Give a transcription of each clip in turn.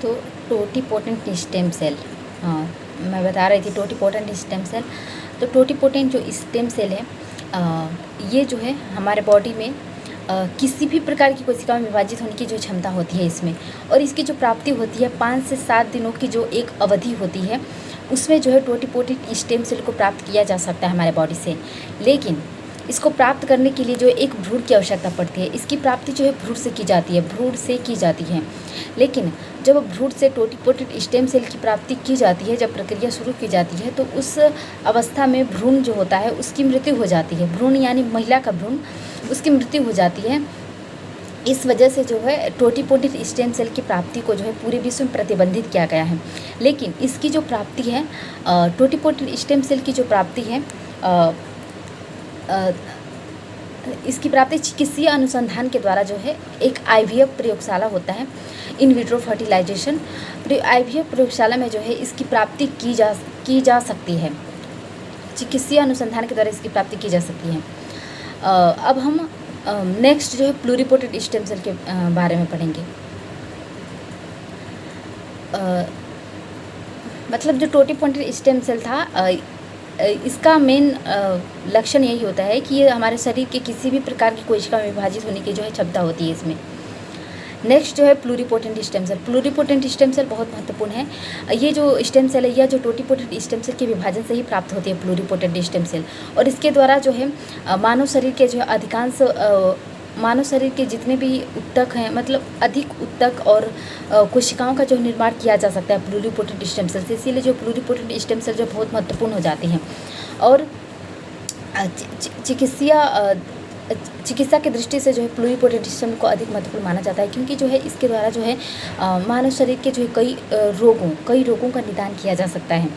तो totipotent stem cell, हाँ मैं बता रही थी टोटिपोटेंट स्टेम सेल। तो टोटिपोटेंट जो स्टेम सेल है ये जो है हमारे बॉडी में किसी भी प्रकार की कोशिका में विभाजित होने की जो क्षमता होती है इसमें, और इसकी जो प्राप्ति होती है 5 से 7 दिनों की जो एक अवधि होती है उसमें जो है टोटिपोटेंट स्टेम सेल को प्राप्त किया जा सकता है हमारे बॉडी से। लेकिन इसको प्राप्त करने के लिए जो एक भ्रूण की आवश्यकता पड़ती है। इसकी प्राप्ति जो है भ्रूण से की जाती है, भ्रूण से की जाती है। लेकिन जब भ्रूण से टोटिपोटेंट स्टेम सेल की प्राप्ति की जाती है, जब प्रक्रिया शुरू की जाती है, तो उस अवस्था में भ्रूण जो होता है उसकी मृत्यु हो जाती है। भ्रूण यानी महिला का भ्रूण, उसकी मृत्यु हो जाती है। इस वजह से जो है टोटिपोटेंट स्टेम सेल की प्राप्ति को जो है पूरे विश्व में प्रतिबंधित किया गया है। लेकिन इसकी जो प्राप्ति है टोटिपोटेंट स्टेम सेल की जो प्राप्ति है इसकी प्राप्ति चिकित्सीय अनुसंधान के द्वारा जो है एक IVF प्रयोगशाला होता है, इन विट्रो फर्टिलाइजेशन। IVF प्रयोगशाला में जो है इसकी प्राप्ति की जा सकती है, चिकित्सीय अनुसंधान के द्वारा इसकी प्राप्ति की जा सकती है। अब हम नेक्स्ट जो है प्लूरिपोटेंट स्टेम सेल के बारे में पढ़ेंगे। मतलब जो टोटिपोटेंट स्टेम सेल था इसका मेन लक्षण यही होता है कि ये हमारे शरीर के किसी भी प्रकार की कोशिका में विभाजित होने की जो है क्षमता होती है इसमें। नेक्स्ट जो है pluripotent stem cell. Pluripotent stem cell बहुत महत्वपूर्ण है। ये जो स्टेम सेल है या जो टोटिपोटेंट स्टेम सेल के विभाजन से ही प्राप्त होती है प्लूरिपोटेंट स्टेम सेल, और इसके द्वारा जो है मानव शरीर के जो है अधिकांश मानव शरीर के जितने भी ऊतक हैं, मतलब अधिक ऊतक और कोशिकाओं का जो निर्माण किया जा सकता है प्लूरिपोटेंट स्टेम सेल से। इसीलिए जो प्लूरिपोटेंट स्टेम सेल जो बहुत महत्वपूर्ण हो जाती हैं। और चिकित्सा की दृष्टि से जो है प्लूरिपोटेंट स्टेम को अधिक महत्वपूर्ण माना जाता है, क्योंकि जो है इसके द्वारा जो है मानव शरीर के जो है कई रोगों का निदान किया जा सकता है।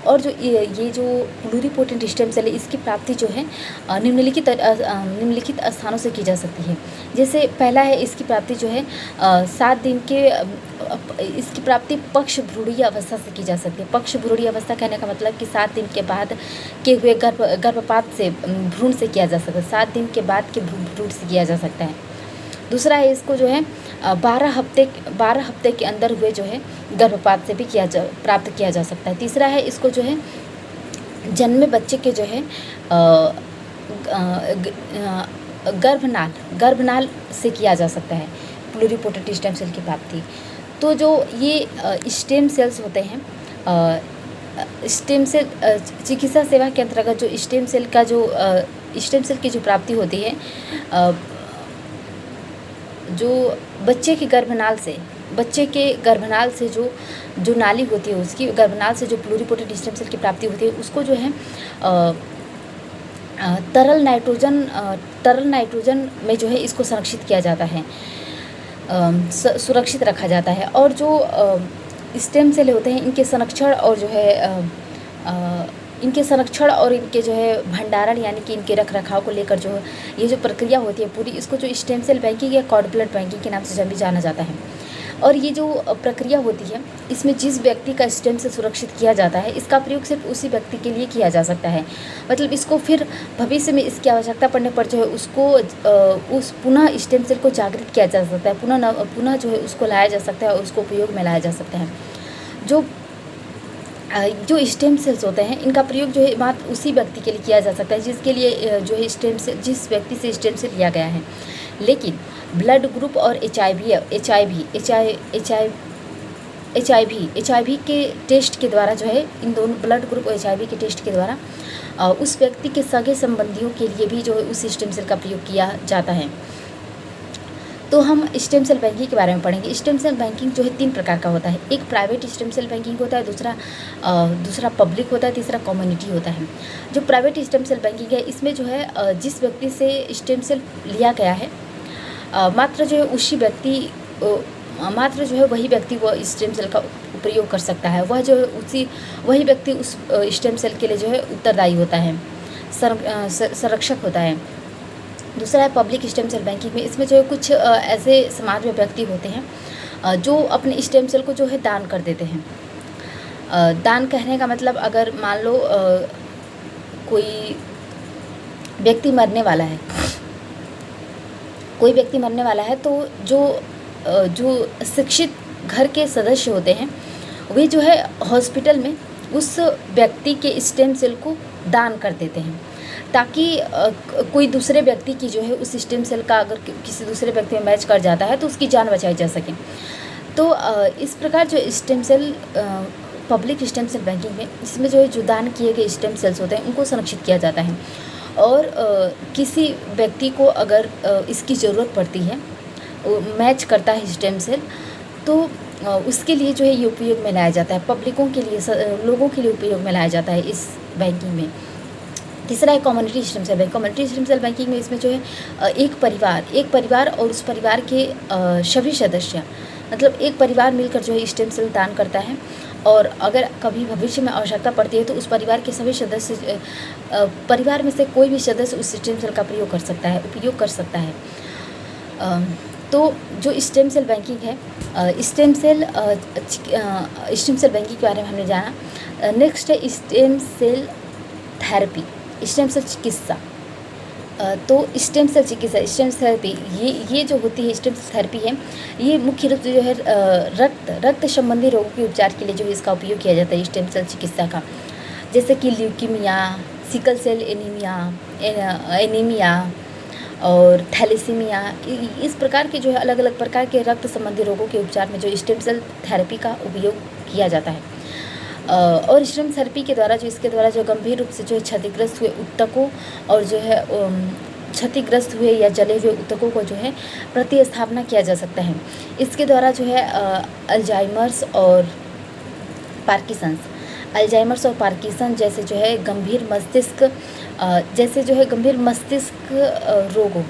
और जो ये जो प्लूरिपोटेंट स्टेम सेल है इसकी प्राप्ति जो है निम्नलिखित स्थानों से की जा सकती है। जैसे पहला है, इसकी प्राप्ति जो है 7 दिन के इसकी प्राप्ति पक्ष भ्रूणीय अवस्था से की जा सकती है। पक्ष भ्रूणीय अवस्था कहने का मतलब कि 7 दिन के बाद के हुए गर्भपात से भ्रूण से किया जा सकता है, 7 दिन के बाद के भ्रूण से किया जा सकता है। दूसरा है, इसको जो है 12 हफ्ते के अंदर हुए जो है गर्भपात से भी प्राप्त किया जा सकता है। तीसरा है, इसको जो है जन्मे बच्चे के जो है गर्भनाल से किया जा सकता है प्लूरिपोटेंट स्टेम सेल की प्राप्ति। तो जो ये स्टेम सेल्स होते हैं, स्टेम सेल चिकित्सा सेवा के अंतर्गत जो स्टेम सेल की जो प्राप्ति होती है, जो बच्चे के गर्भनाल से जो नाली होती है, उसकी गर्भनाल से जो प्लूरिपोटेंट स्टेम सेल की प्राप्ति होती है, उसको जो है तरल नाइट्रोजन में जो है इसको संरक्षित किया जाता है, सुरक्षित रखा जाता है। और जो स्टेम सेल होते हैं इनके संरक्षण और इनके जो है भंडारण यानी कि इनके रख रखाव को लेकर जो ये जो प्रक्रिया होती है पूरी, इसको जो स्टेम सेल बैंकिंग या कॉर्ड ब्लड बैंकिंग के नाम से भी जाना जाता है। और ये जो प्रक्रिया होती है इसमें जिस व्यक्ति का स्टेम सेल सुरक्षित किया जाता है, इसका प्रयोग सिर्फ उसी व्यक्ति के लिए किया जा सकता है। मतलब इसको फिर भविष्य में इसकी आवश्यकता पड़ने पर जो है उसको उस पुनः स्टेम सेल को जागृत किया जा सकता है, पुनः जो है उसको लाया जा सकता है और उसको उपयोग में लाया जा सकता है। जो स्टेम सेल्स होते हैं इनका प्रयोग जो है मात्र उसी व्यक्ति के लिए किया जा सकता है जिसके लिए जो है जिस व्यक्ति से स्टेम सेल लिया गया है। लेकिन ब्लड ग्रुप और HIV के टेस्ट के द्वारा जो है, इन दोनों ब्लड ग्रुप और HIV के टेस्ट के द्वारा उस व्यक्ति के सगे संबंधियों के लिए भी जो है उस स्टेम सेल का प्रयोग किया जाता है। तो हम स्टेम सेल बैंकिंग के बारे में पढ़ेंगे। स्टेम सेल बैंकिंग जो है 3 प्रकार का होता है। एक प्राइवेट स्टेम सेल बैंकिंग होता है, दूसरा पब्लिक होता है, तीसरा कम्युनिटी होता है। जो प्राइवेट स्टेम सेल बैंकिंग है इसमें जो है जिस व्यक्ति से स्टेम सेल लिया गया है मात्र जो है वही व्यक्ति वो स्टेम सेल का प्रयोग कर सकता है। वही व्यक्ति उस स्टेम सेल के लिए जो है उत्तरदायी होता है, संरक्षक होता है। दूसरा है पब्लिक स्टेम सेल बैंकिंग में, इसमें जो है कुछ ऐसे समाज में व्यक्ति होते हैं जो अपने स्टेम सेल को जो है दान कर देते हैं। दान कहने का मतलब, अगर मान लो कोई व्यक्ति मरने वाला है तो जो शिक्षित घर के सदस्य होते हैं वे जो है हॉस्पिटल में उस व्यक्ति के स्टेम सेल को दान कर देते हैं, ताकि कोई दूसरे व्यक्ति की जो है उस स्टेम सेल का अगर किसी दूसरे व्यक्ति में मैच कर जाता है तो उसकी जान बचाई जा सके। तो इस प्रकार जो stem cell public stem cell banking में इसमें जो है जो दान किए गए स्टेम सेल्स होते हैं उनको संरक्षित किया जाता है, और किसी व्यक्ति को अगर इसकी ज़रूरत पड़ती है, मैच करता है स्टेम सेल, तो उसके लिए जो है ये उपयोग में लाया जाता है, पब्लिकों के लिए, लोगों के लिए उपयोग में लाया जाता है इस बैंकिंग में। तीसरा है community stem cell bank. Community stem cell banking में इसमें जो है एक परिवार और उस परिवार के सभी सदस्य, मतलब एक परिवार मिलकर जो है स्टेम सेल दान करता है, और अगर कभी भविष्य में आवश्यकता पड़ती है तो उस परिवार के सभी सदस्य, परिवार में से कोई भी सदस्य उस स्टेम सेल का उपयोग कर सकता है। तो जो स्टेम सेल बैंकिंग है, स्टेम सेल बैंकिंग के बारे में हमने जाना। नेक्स्ट है stem cell therapy, stem cell चिकित्सा। तो स्टेम सेल चिकित्सा, स्टेम सेल थेरेपी, ये जो होती है स्टेम सेल थेरेपी है, ये मुख्य रूप से जो है रक्त संबंधी रोगों के उपचार के लिए जो है इसका उपयोग किया जाता है स्टेम सेल चिकित्सा का, जैसे कि ल्यूकीमिया, सिकल सेल एनीमिया और थैलेसीमिया। इस प्रकार के जो है अलग अलग प्रकार के रक्त संबंधी रोगों के उपचार में जो स्टेम सेल थेरेपी का उपयोग किया जाता है। और स्टेम थेरेपी के द्वारा इसके द्वारा जो गंभीर रूप से जो है क्षतिग्रस्त हुए ऊतकों और जो है क्षतिग्रस्त हुए या जले हुए ऊतकों को जो है प्रतिस्थापना किया जा सकता है। इसके द्वारा जो है अल्जाइमर्स और पार्किंसन जैसे जो है गंभीर मस्तिष्क रोगों,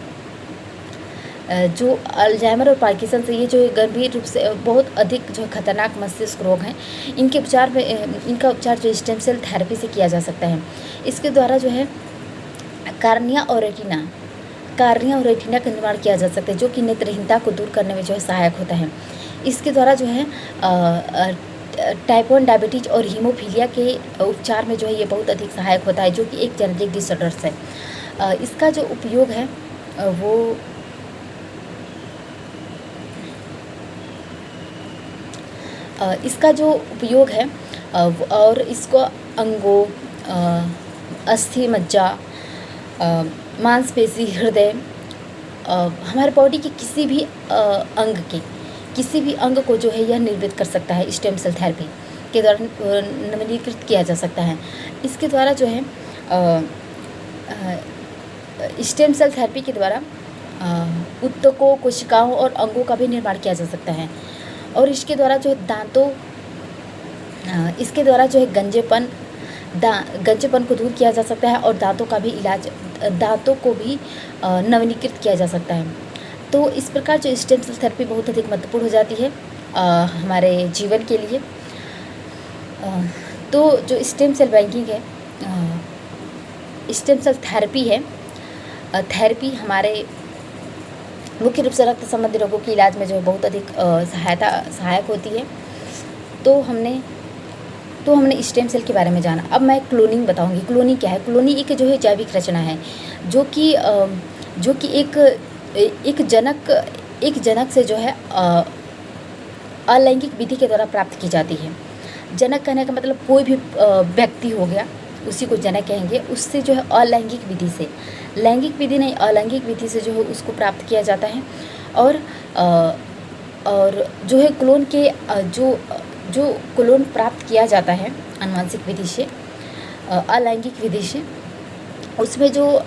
जो अल्जाइमर और पार्किंसन से ये जो गंभीर रूप से बहुत अधिक जो खतरनाक मस्तिष्क रोग हैं, इनका उपचार जो स्टेम सेल थेरेपी से किया जा सकता है। इसके द्वारा जो है कार्निया और रेटिना का निर्माण किया जा सकता है, जो कि नेत्रहीनता को दूर करने में जो है सहायक होता है। इसके द्वारा जो है टाइप 1 डायबिटीज और हीमोफीलिया के उपचार में जो है ये बहुत अधिक सहायक होता है, जो कि एक जेनेटिक डिसऑर्डर्स है। इसका जो उपयोग है और इसको अंगों, अस्थि मज्जा, मांसपेशी, हृदय, हमारे बॉडी के किसी भी अंग को जो है यह निर्मित कर सकता है। स्टेम सेल थेरेपी के द्वारा नवीनीकृत किया जा सकता है। इसके द्वारा जो है स्टेम सेल थेरेपी के द्वारा ऊतकों, कोशिकाओं और अंगों का भी निर्माण किया जा सकता है। और इसके द्वारा जो है गंजेपन को दूर किया जा सकता है, और दांतों को भी नवीनीकृत किया जा सकता है। तो इस प्रकार जो स्टेम सेल थेरेपी बहुत अधिक महत्वपूर्ण हो जाती है हमारे जीवन के लिए। तो जो स्टेम सेल बैंकिंग है, स्टेम सेल थेरेपी है, थेरेपी हमारे मुख्य रूप से रक्त संबंधी रोगों के इलाज में जो है बहुत अधिक सहायक होती है। तो हमने स्टेम सेल के बारे में जाना। अब मैं क्लोनिंग बताऊंगी। क्लोनिंग क्या है? क्लोनिंग एक जो है जैविक रचना है, जो कि एक जनक से जो है अलैंगिक विधि के द्वारा प्राप्त की जाती है। जनक कहने का मतलब कोई भी व्यक्ति हो गया, उसी को जनक कहेंगे। उससे जो है अलैंगिक विधि से, लैंगिक विधि नहीं, अलैंगिक विधि से जो है उसको प्राप्त किया जाता है। और जो है क्लोन के जो क्लोन प्राप्त किया जाता है आनुवंशिक विधि से, अलैंगिक विधि से, उसमें जो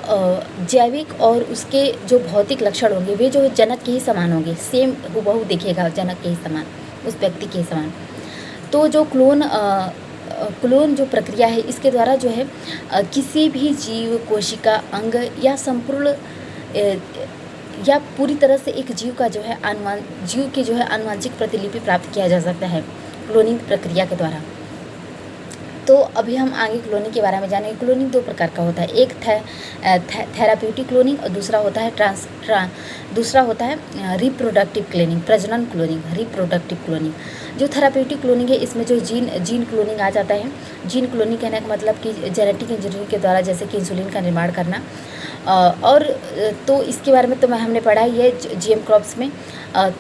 जैविक और उसके जो भौतिक लक्षण होंगे वे जो जनक के ही समान होंगे, सेम हूबहू दिखेगा जनक के ही समान, उस व्यक्ति के ही समान। तो जो क्लोन जो प्रक्रिया है, इसके द्वारा जो है किसी भी जीव, कोशिका, अंग या संपूर्ण या पूरी तरह से एक जीव का जो है जीव की जो है आनुवंशिक प्रतिलिपि प्राप्त किया जा सकता है क्लोनिंग प्रक्रिया के द्वारा। तो अभी हम आगे क्लोनिंग के बारे में जानेंगे। क्लोनिंग दो प्रकार का होता है, एक थेराप्यूटिक क्लोनिंग और दूसरा होता है रिप्रोडक्टिव क्लोनिंग, प्रजनन क्लोनिंग, रिप्रोडक्टिव क्लोनिंग। जो थेराप्यूटिक क्लोनिंग है इसमें जो जीन क्लोनिंग आ जाता है। जीन क्लोनिंग कहने का मतलब कि जेनेटिक इंजीनियरिंग के द्वारा जैसे कि इंसुलिन का निर्माण करना, और तो इसके बारे में तो हमने पढ़ा ही है जीएम क्रॉप्स में।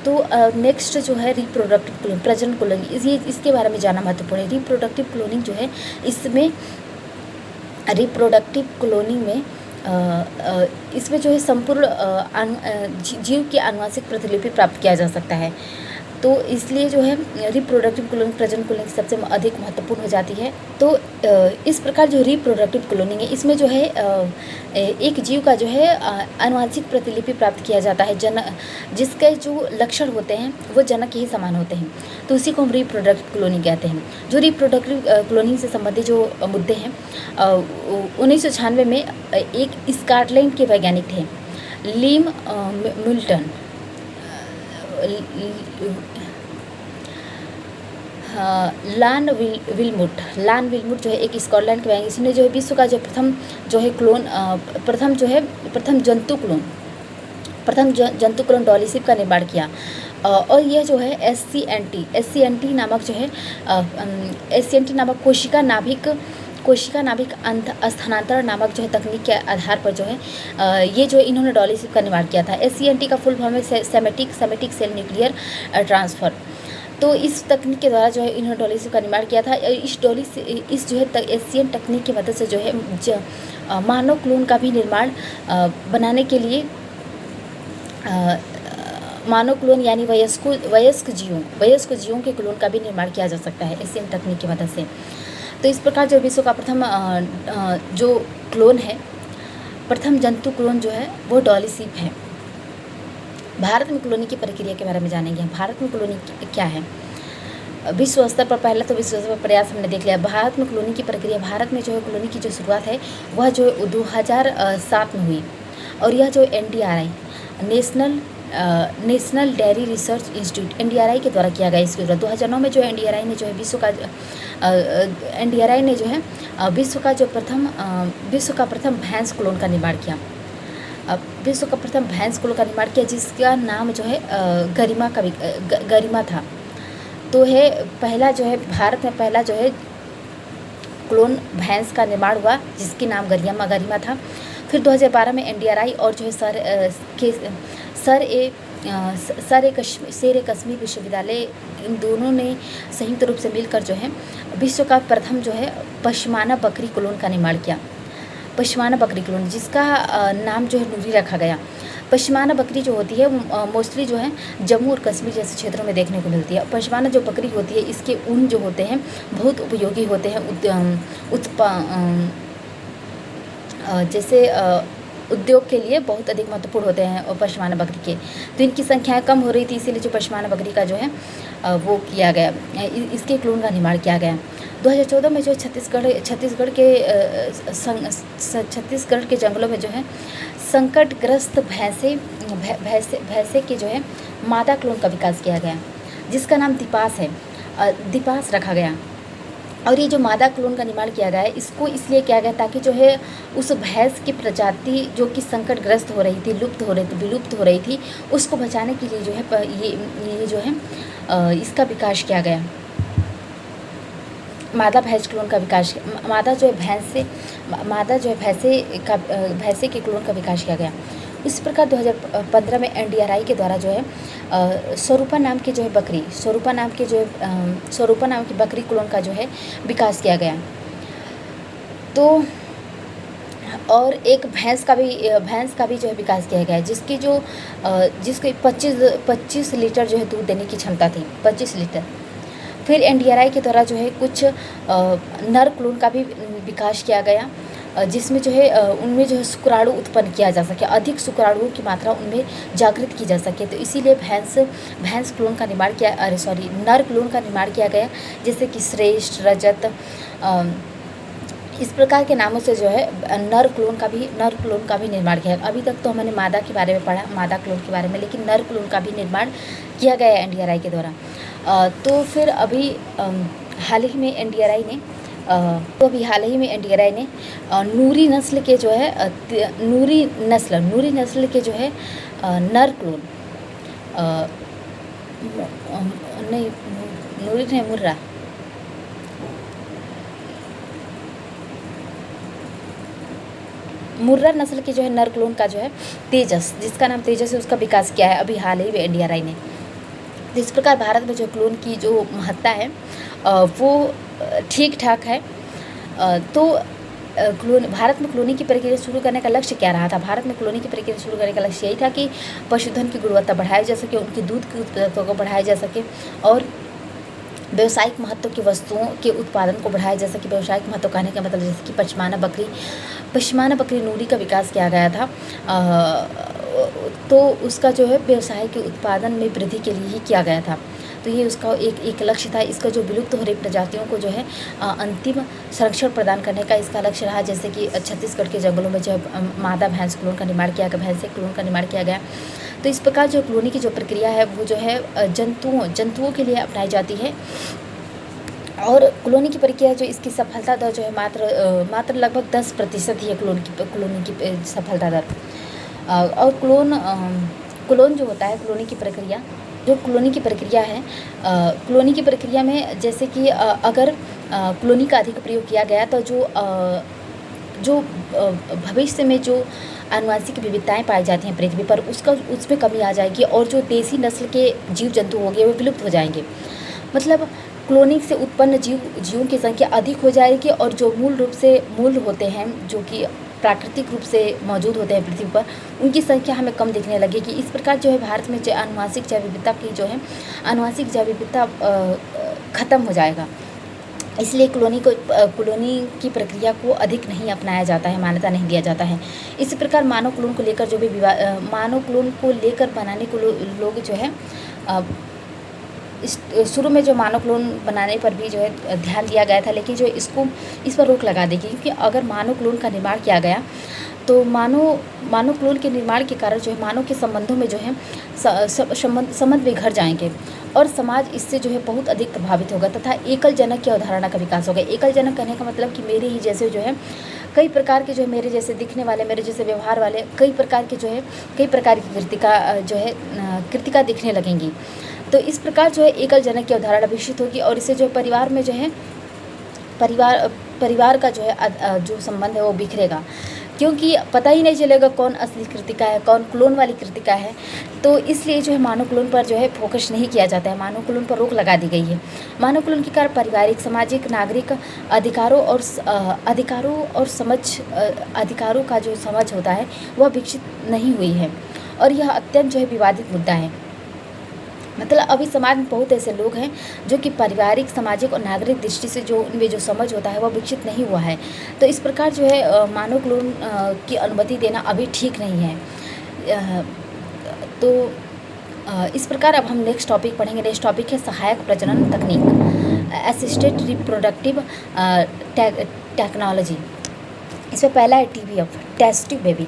तो नेक्स्ट जो है रिप्रोडक्टिव क्लोनिंग, प्रजनन क्लोनिंग, इसके बारे में जानना महत्वपूर्ण है। रिप्रोडक्टिव क्लोनिंग जो है इसमें रिप्रोडक्टिव क्लोनिंग में इसमें जो है संपूर्ण जीव की आनुवंशिक प्रतिलिपि प्राप्त किया जा सकता है। तो इसलिए जो है रिप्रोडक्टिव क्लोनिंग प्रजनन क्लोनिंग सबसे अधिक महत्वपूर्ण हो जाती है। तो इस प्रकार जो रिप्रोडक्टिव क्लोनिंग है इसमें जो है एक जीव का जो है आनुवंशिक प्रतिलिपि प्राप्त किया जाता है, जिसके जो लक्षण होते हैं वो जनक के ही समान होते हैं, तो उसी को हम रिप्रोडक्टिव क्लोनिंग कहते हैं। जो रिप्रोडक्टिव क्लोनिंग से संबंधित जो मुद्दे हैं 1996 में एक स्कॉटलैंड के वैज्ञानिक थे लिम मिल्टन, लान विलमुट जो है एक स्कॉटलैंड के वैज्ञानिक, इसने जो है विश्व का जो प्रथम जंतु क्लोन डॉलीसिप का निर्माण किया। और यह जो है SCNT नामक कोशिका नाभिक स्थानांतरण नामक जो है तकनीक के आधार पर जो है ये जो इन्होंने डॉलीसिप का निर्माण किया था। SCNT का फुल फॉर्म है सेमेटिक सेल न्यूक्लियर ट्रांसफ़र। तो इस तकनीक के द्वारा जो है इन्होंने डॉलीसिप का निर्माण किया था। इस जो है SCN तकनीक की मदद से जो है मानव क्लोन का भी निर्माण बनाने के लिए मानव क्लोन यानी वयस्क जीवों के क्लोन का भी निर्माण किया जा सकता है SCN तकनीक की मदद से। तो इस प्रकार जो विश्व का प्रथम जो क्लोन है, प्रथम जंतु क्लोन जो है वो डॉलीसिप है। भारत में क्लोनिंग की प्रक्रिया के बारे में जानेंगे हम। भारत में क्लोनिंग क्या है? विश्व स्तर पर पहला तो विश्व स्तर पर प्रयास हमने देख लिया। भारत में क्लोनिंग की प्रक्रिया, भारत में जो है क्लोनिंग की जो शुरुआत है वह जो 2007 में हुई, और यह जो NDRI national dairy research institute NDRI के द्वारा किया गया। इसके द्वारा 2009 में जो NDRI ने जो है विश्व का प्रथम भैंस क्लोन का निर्माण किया। जिसका नाम जो है गरिमा था। तो है पहला जो है भारत में पहला जो है क्लोन भैंस का निर्माण हुआ जिसकी नाम गरिमा था। फिर 2012 में NDRI और जो है शेर कश्मीर विश्वविद्यालय, इन दोनों ने संयुक्त रूप से मिलकर जो है विश्व का प्रथम जो है पश्माना बकरी क्लोन का निर्माण किया। पश्माना बकरी क्लोन, जिसका नाम जो है नूरी रखा गया। पश्माना बकरी जो होती है वो मोस्टली जो है जम्मू और कश्मीर जैसे क्षेत्रों में देखने को मिलती है। पश्माना जो बकरी होती है इसके ऊन जो होते हैं बहुत उपयोगी होते हैं, जैसे उद्योग के लिए बहुत अधिक महत्वपूर्ण होते हैं पश्माना बकरी के। तो इनकी संख्या कम हो रही थी, इसीलिए जो पश्माना बकरी का जो है वो किया गया, इसके क्लोन का निर्माण किया गया। 2014 में जो छत्तीसगढ़ के जंगलों में जो है संकटग्रस्त भैंसे के जो है मादा क्लोन का विकास किया गया, जिसका नाम दीपास रखा गया। और ये जो मादा क्लोन का निर्माण किया गया है इसको इसलिए किया गया ताकि जो है उस भैंस की प्रजाति जो कि संकटग्रस्त हो रही थी, विलुप्त हो रही थी, उसको बचाने के लिए जो है ये जो है इसका विकास किया गया। मादा भैंस क्लोन का विकास, मादा जो है भैंसे के क्लोन का विकास किया गया। इस प्रकार 2015 में NDRI के द्वारा जो है स्वरूपा नाम की बकरी क्लोन का जो है विकास किया गया। तो और एक भैंस का भी जो है विकास किया गया है, जिसकी 25 लीटर जो है दूध देने की क्षमता थी, 25 लीटर। फिर NDRI के द्वारा जो है कुछ नर क्लोन का भी विकास किया गया, जिसमें जो है उनमें जो है शुक्राणु उत्पन्न किया जा सके, अधिक शुक्राणुओं की मात्रा उनमें जागृत की जा सके। तो इसीलिए भैंस क्लोन का निर्माण नर क्लोन का निर्माण किया गया, जैसे कि श्रेष्ठ, रजत, इस प्रकार के नामों से जो है नर क्लोन का भी निर्माण किया। अभी तक तो हमने मादा के बारे में पढ़ा, मादा क्लोन के बारे में, लेकिन नर क्लोन का भी निर्माण किया गया है NDRI के द्वारा। तो फिर अभी हाल ही में NDRI ने तो अभी हाल ही में NDRI ने नूरी नस्ल के जो है नूरी नस्ल के जो है नर क्लोन नहीं नूरी नहीं मुर्रा नस्ल के जो है नर क्लोन का जो है तेजस, जिसका नाम तेजस है, उसका विकास किया है अभी हाल ही में NDRI ने। तो इस प्रकार भारत में जो क्लोन की जो महत्ता है वो ठीक ठाक है। तो भारत में क्लोनिंग की प्रक्रिया शुरू करने का लक्ष्य क्या रहा था? भारत में क्लोनिंग की प्रक्रिया शुरू करने का लक्ष्य यही था कि पशुधन की गुणवत्ता बढ़ाया जा सके, उनकी दूध की उत्पादकता को बढ़ाया जा सके और व्यावसायिक महत्व की वस्तुओं के उत्पादन को बढ़ाया जा सके। व्यावसायिक महत्व कहने का मतलब जैसे कि पश्मीना बकरी नूरी का विकास किया गया था, तो उसका जो है व्यवसाय के उत्पादन में वृद्धि के लिए ही किया गया था। तो ये उसका एक लक्ष्य था। इसका जो विलुप्त हो रही प्रजातियों को जो है अंतिम संरक्षण प्रदान करने का इसका लक्ष्य रहा। जैसे कि छत्तीसगढ़ के जंगलों में जो मादा भैंस क्लोन का निर्माण किया गया, भैंसे क्लोन का निर्माण किया गया। तो इस प्रकार जो क्लोनिंग की जो प्रक्रिया है वो जो है जंतुओं के लिए अपनाई जाती है। और क्लोनिंग की प्रक्रिया जो इसकी सफलता दर जो है मात्र लगभग 10% ही है क्लोनिंग की सफलता दर। और क्लोन जो होता है क्लोनिंग की प्रक्रिया है, क्लोनिंग की प्रक्रिया में जैसे कि अगर क्लोनिंग का अधिक प्रयोग किया गया तो जो भविष्य में जो आनुवंशिक विविधताएं पाई जाती हैं पृथ्वी पर उसमें कमी आ जाएगी और जो देसी नस्ल के जीव जंतु होंगे वो विलुप्त हो जाएंगे। मतलब क्लोनिंग से उत्पन्न जीवों की संख्या अधिक हो जाएगी और जो मूल होते हैं, जो कि प्राकृतिक रूप से मौजूद होते हैं पृथ्वी पर, उनकी संख्या हमें कम दिखने लगेगी। इस प्रकार जो है भारत में आनुवंशिक जैव विविधता ख़त्म हो जाएगा। इसलिए क्लोनिंग की प्रक्रिया को अधिक नहीं अपनाया जाता है, मान्यता नहीं दिया जाता है। इसी प्रकार मानव क्लोन को लेकर जो भी मानव क्लोन को लेकर बनाने को लोग जो है शुरू में जो मानव क्लोन बनाने पर भी जो है ध्यान दिया गया था, लेकिन जो इस पर रोक लगा दी क्योंकि अगर मानव क्लोन का निर्माण किया गया तो मानव क्लोन के निर्माण के कारण जो है मानव के संबंधों में जो है संबंध बिगड़ जाएंगे और समाज इससे जो है बहुत अधिक प्रभावित होगा तथा एकल जनक की अवधारणा का विकास होगा। एकल जनक कहने का मतलब कि मेरे ही जैसे जो है कई प्रकार के जो है मेरे जैसे दिखने वाले, मेरे जैसे व्यवहार वाले कई प्रकार की कृतिका दिखने लगेंगी। तो इस प्रकार जो है एकल जनक की अवधारणा विकसित होगी और इससे जो परिवार में जो है परिवार का जो है जो संबंध है वो बिखरेगा, क्योंकि पता ही नहीं चलेगा कौन असली कृतिका है, कौन क्लोन वाली कृतिका है। तो इसलिए जो है मानव क्लोन पर जो है फोकस नहीं किया जाता है, मानव क्लोन पर रोक लगा दी गई है। मानव क्लोन के कारण पारिवारिक, सामाजिक, नागरिक अधिकारों का जो समझ होता है वह विकसित नहीं हुई है और यह अत्यंत जो है विवादित मुद्दा है। मतलब अभी समाज में बहुत ऐसे लोग हैं जो कि पारिवारिक, सामाजिक और नागरिक दृष्टि से जो उनमें जो समझ होता है वह विकसित नहीं हुआ है। तो इस प्रकार जो है मानव क्लोन की अनुमति देना अभी ठीक नहीं है। तो इस प्रकार अब हम नेक्स्ट टॉपिक पढ़ेंगे। नेक्स्ट टॉपिक है सहायक प्रजनन तकनीक, असिस्टेड रिप्रोडक्टिव टेक्नोलॉजी। इसमें पहला है TBF, test tube baby.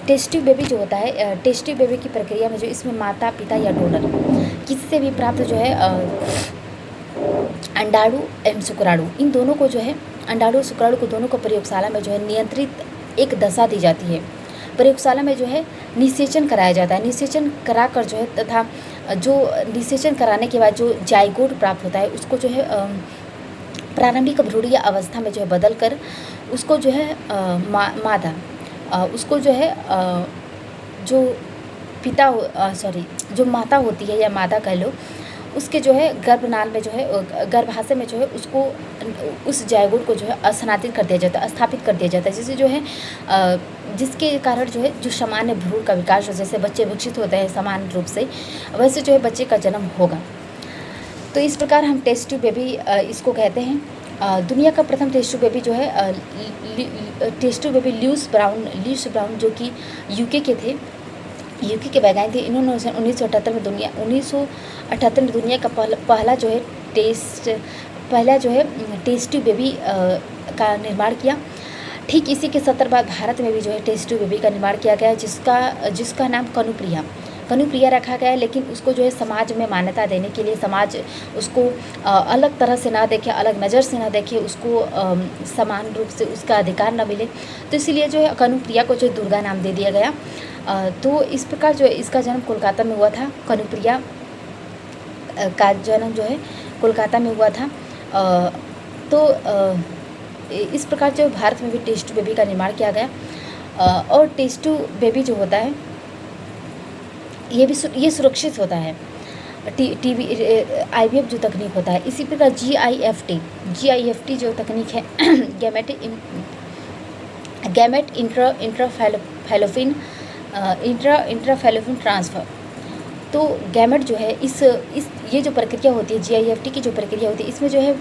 Test tube baby जो होता है, टेस्ट ट्यूब बेबी की प्रक्रिया में जो इसमें माता पिता या डोनर किसी से भी प्राप्त जो है अंडाणु एवं शुक्राणु, इन दोनों को जो है अंडाणु शुक्राणु को दोनों को प्रयोगशाला में जो है नियंत्रित एक दशा दी जाती है। प्रयोगशाला में जो है निषेचन कराया जाता है, निषेचन कराकर जो है तथा जो निषेचन कराने के बाद जो जाइगोट प्राप्त होता है उसको जो है प्रारंभिक भ्रूणीय अवस्था में जो है बदल कर उसको जो है उसको जो है जो माता होती है या मादा कह लो, उसके जो है गर्भनाल में जो है गर्भाशय में जो है उसको उस जायगोट को जो है स्थापित कर दिया जाता है जिससे जो है जिसके कारण जो है जो सामान्य भ्रूण का विकास हो, जैसे बच्चे विकसित होते हैं समान रूप से वैसे जो है बच्चे का जन्म होगा। तो इस प्रकार हम टेस्ट ट्यूब बेबी इसको कहते हैं। दुनिया का प्रथम टेस्ट ट्यूब बेबी जो है test tube baby Louise Brown जो कि यूके के थे, यूके के वैज्ञानिक थे। इन्होंने 1978 में दुनिया का पहला जो है टेस्ट ट्यूब बेबी का निर्माण किया। ठीक इसी के 70 बाद भारत में भी जो है टेस्ट ट्यूब बेबी का निर्माण किया गया, जिसका नाम कनुप्रिया रखा गया है, लेकिन उसको जो है समाज में मान्यता देने के लिए समाज उसको अलग तरह से ना देखे, अलग नज़र से ना देखे, उसको समान रूप से उसका अधिकार ना मिले, तो इसीलिए जो है कनुप्रिया को जो दुर्गा नाम दे दिया गया। तो इस प्रकार जो है इसका जन्म कोलकाता में हुआ था। कनुप्रिया का जन्म जो है कोलकाता में हुआ था। तो इस प्रकार जो भारत में भी टेस्ट बेबी का निर्माण किया गया। और टेस्ट बेबी जो होता है ये सुरक्षित होता है। टीवी IVF जो तकनीक होता है, इसी प्रकार GIFT जो तकनीक है गैमेट इंट्राफैलोपिन ट्रांसफ़र। तो गैमेट जो है इस ये जो प्रक्रिया होती है, GIFT की जो प्रक्रिया होती है, इसमें जो है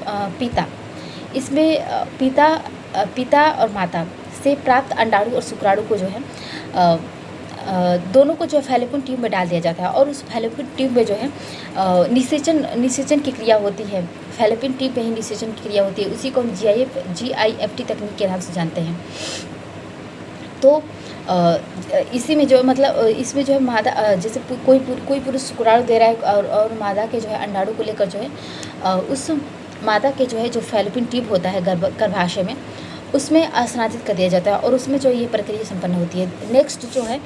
पिता और माता से प्राप्त अंडाणु और शुक्राणु को जो है दोनों को जो है फैलोपियन ट्यूब में डाल दिया जाता है, और उस फैलोपियन ट्यूब में जो है निषेचन की क्रिया होती है। फैलोपियन ट्यूब में ही निषेचन की क्रिया होती है, उसी को हम GIFT तकनीक के नाम से जानते हैं। तो इसी में जो मतलब इसमें जो है मादा जैसे कोई पुरुष शुक्राणु दे रहा है और मादा के जो है अंडाणु को लेकर जो है उस मादा के जो है जो फैलोपियन ट्यूब होता है गर्भाशय में, उसमें स्थानांतरित कर दिया जाता है, और उसमें जो ये प्रक्रिया संपन्न होती है। नेक्स्ट जो है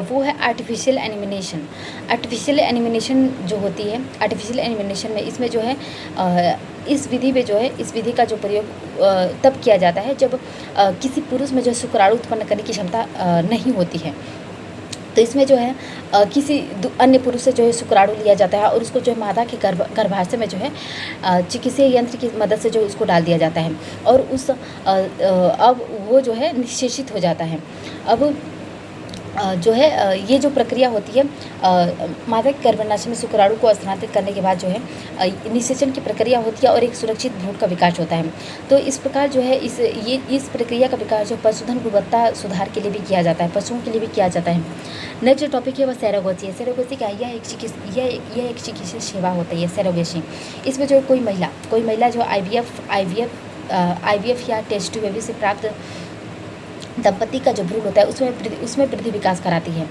वो है आर्टिफिशियल एनिमिनेशन जो होती है। आर्टिफिशियल एनिमिनेशन में इसमें जो है इस विधि का जो प्रयोग तब किया जाता है जब किसी पुरुष में जो शुक्राणु उत्पन्न करने की क्षमता नहीं होती है। तो इसमें जो है किसी अन्य पुरुष से जो है शुक्राणु लिया जाता है और उसको जो है मादा के गर्भाशय में जो है चिकित्सीय यंत्र की मदद से जो उसको डाल दिया जाता है, और अब वो जो है निषेचित हो जाता है। अब जो है ये जो प्रक्रिया होती है मादा के गर्भाशय में शुक्राणु को स्थानांतरित करने के बाद जो है निषेचन की प्रक्रिया होती है और एक सुरक्षित भ्रूण का विकास होता है। तो इस प्रकार जो है इस प्रक्रिया का विकास जो पशुधन गुणवत्ता सुधार के लिए भी किया जाता है, पशुओं के लिए भी किया जाता है। नेक्स्ट जो टॉपिक है वह सैरोगेसी है। सैरोगेसी क्या है? यह एक चिकित्सा सेवा होती है सैरोगेसी। इसमें जो कोई महिला जो IVF या टेस्ट ट्यूब बेबी से प्राप्त दंपति का जो भ्रूण होता है उसमें वृद्धि विकास कराती है,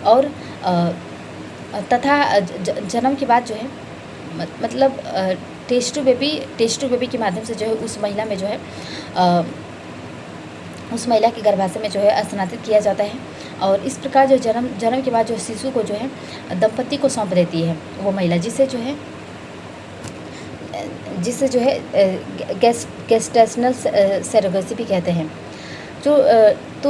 और तथा जन्म के बाद जो है मतलब टेस्ट ट्यूब बेबी के माध्यम से जो है उस महिला में जो है उस महिला के गर्भाशय में जो है स्थानांतरित किया जाता है, और इस प्रकार जो जन्म के बाद जो शिशु को जो है दंपति को सौंप देती है वो महिला, जिससे जो है गेस्टेशनल सैरोगेसी भी कहते हैं। तो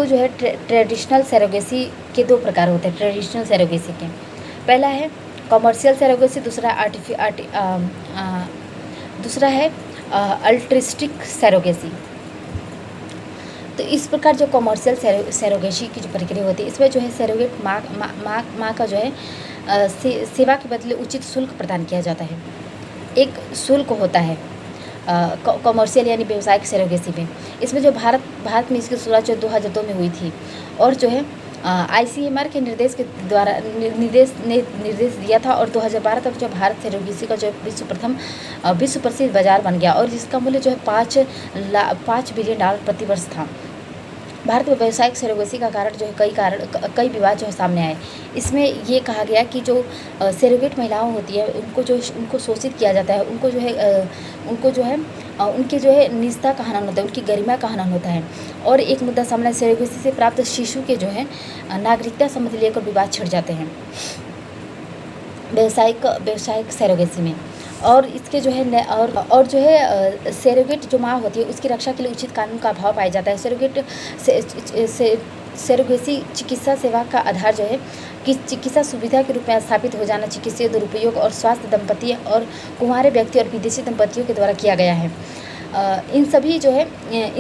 जो है ट्रेडिशनल सैरोगेसी के दो प्रकार होते हैं। ट्रेडिशनल सैरोगेसी के पहला है कमर्शियल सैरोगेसी, दूसरा है अल्ट्रिस्टिक सैरोगेसी। तो इस प्रकार जो कमर्शियल सैरोगेसी की जो प्रक्रिया होती है, इसमें जो है सैरोगेट माँ का जो है सेवा के बदले उचित शुल्क प्रदान किया जाता है। एक शुल्क होता है कमर्शियल यानी व्यवसायिक सैरोगेसी में। इसमें जो भारत में इसकी शुरुआत जो 2002 में हुई थी, और जो है ICMR के निर्देश के द्वारा निर्देश दिया था, और 2012 तक जो भारत सैरोगेसी का जो विश्व प्रसिद्ध बाजार बन गया, और जिसका मूल्य जो है $5 बिलियन प्रति वर्ष था। भारत में व्यावसायिक सैरोगेसी का कारण जो है कई विवाद जो है सामने आए। इसमें ये कहा गया कि जो सैरोगेट महिलाओं होती है उनको शोषित किया जाता है, उनको जो है उनके जो है निजता का हनन होता है, उनकी गरिमा का हनन होता है। और एक मुद्दा सामने सैरोगेसी से प्राप्त शिशु के जो है नागरिकता संबंधी लेकर विवाद छिड़ जाते हैं व्यावसायिक सैरोगेसी में। और इसके जो है और जो है सैरोगेट जो माँ होती है उसकी रक्षा के लिए उचित कानून का अभाव पाया जाता है। सैरोगेसी चिकित्सा सेवा का आधार जो है कि चिकित्सा सुविधा के रूप में स्थापित हो जाना, चिकित्सीय दुरुपयोग और स्वास्थ्य दंपति और कुंवारे व्यक्ति और विदेशी दंपतियों के द्वारा किया गया है। इन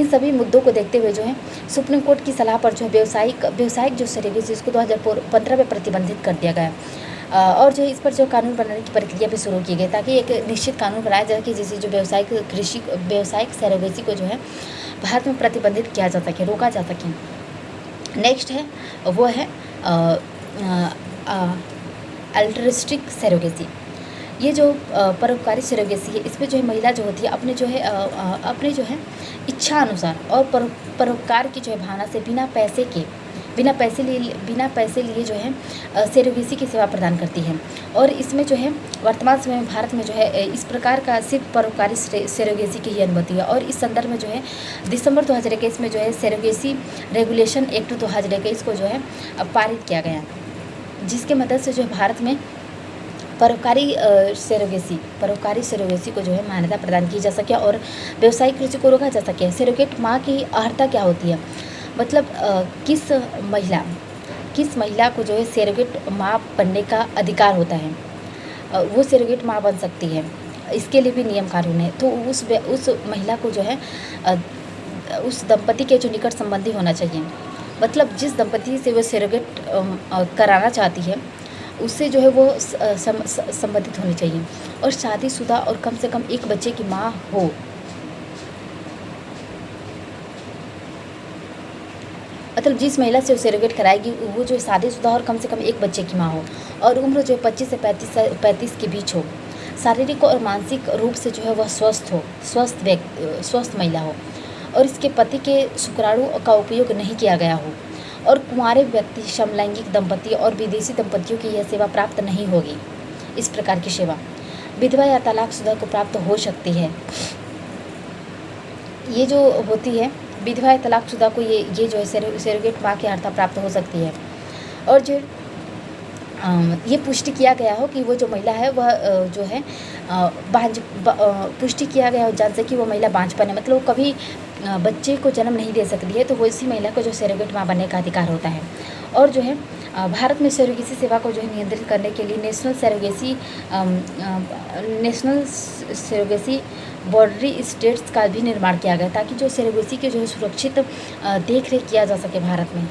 सभी मुद्दों को देखते हुए जो है सुप्रीम कोर्ट की सलाह पर जो है व्यावसायिक जो सैरोगेसी इसको 2015 में प्रतिबंधित कर दिया गया, और जो है इस पर जो कानून बनाने की प्रक्रिया भी शुरू की गई, ताकि एक निश्चित कानून बनाया जाए कि जैसे जो व्यावसायिक सैरोगेसी को जो है भारत में प्रतिबंधित किया जा सके, रोका जा सके। नेक्स्ट है वो है अल्ट्रिस्टिक सैरोगेसी। ये जो परोपकारी सैरोगेसी है, इसमें जो है महिला जो होती है अपने जो है इच्छा अनुसार और परोपकार की जो है भावना से बिना पैसे के बिना पैसे लिए जो है सरोगेसी की सेवा प्रदान करती है। और इसमें जो है वर्तमान समय में भारत में जो है इस प्रकार का सिर्फ परोपकारी सरोगेसी की ही अनुमति है। और इस संदर्भ में जो है दिसंबर 2021 में जो है सरोगेसी रेगुलेशन एक्ट 2021 को जो है पारित किया गया, जिसके मदद से जो है भारत में परोपकारी सरोगेसी को जो है मान्यता प्रदान की जा सके और व्यावसायिक रुचि को रोका जा सके। सरोगेट माँ की अर्हता क्या होती है, मतलब किस महिला को जो है सरोगेट माँ बनने का अधिकार होता है, वो सरोगेट माँ बन सकती है। इसके लिए भी नियम कानून है। तो उस महिला को जो है उस दंपति के जो निकट संबंधी होना चाहिए, मतलब जिस दंपति से वो सरोगेट कराना चाहती है उससे जो है वो संबंधित होनी चाहिए और शादीशुदा और कम से कम एक बच्चे की माँ हो। मतलब जिस महिला से वो सरोगेट कराएगी वो जो शादीशुदा और कम से कम एक बच्चे की माँ हो और उम्र जो 25 से 35 के बीच हो, शारीरिक और मानसिक रूप से जो है वह स्वस्थ महिला हो और इसके पति के शुक्राणु का उपयोग नहीं किया गया हो और कुंवारे व्यक्ति, समलैंगिक दंपति और विदेशी दंपतियों की यह सेवा प्राप्त नहीं होगी। इस प्रकार की सेवा विधवा या तलाकशुदा को प्राप्त हो सकती है। ये जो होती है विधवा या तलाकशुदा को ये जो है सरोगेट माँ की अर्हता प्राप्त हो सकती है। और जो ये पुष्टि किया गया हो कि वो जो महिला है वह जो है पुष्टि किया गया हो जान से कि वो महिला बांझपन है, मतलब वो कभी बच्चे को जन्म नहीं दे सकती है, तो वो इसी महिला को जो सरोगेट माँ बनने का अधिकार होता है। और जो है भारत में सरोगेसी सेवा को जो है नियंत्रित करने के लिए नेशनल सरोगेसी बॉर्डरी स्टेट्स का भी निर्माण किया गया ताकि जो सरोगेसी के जो है सुरक्षित देख रेख किया जा सके भारत में।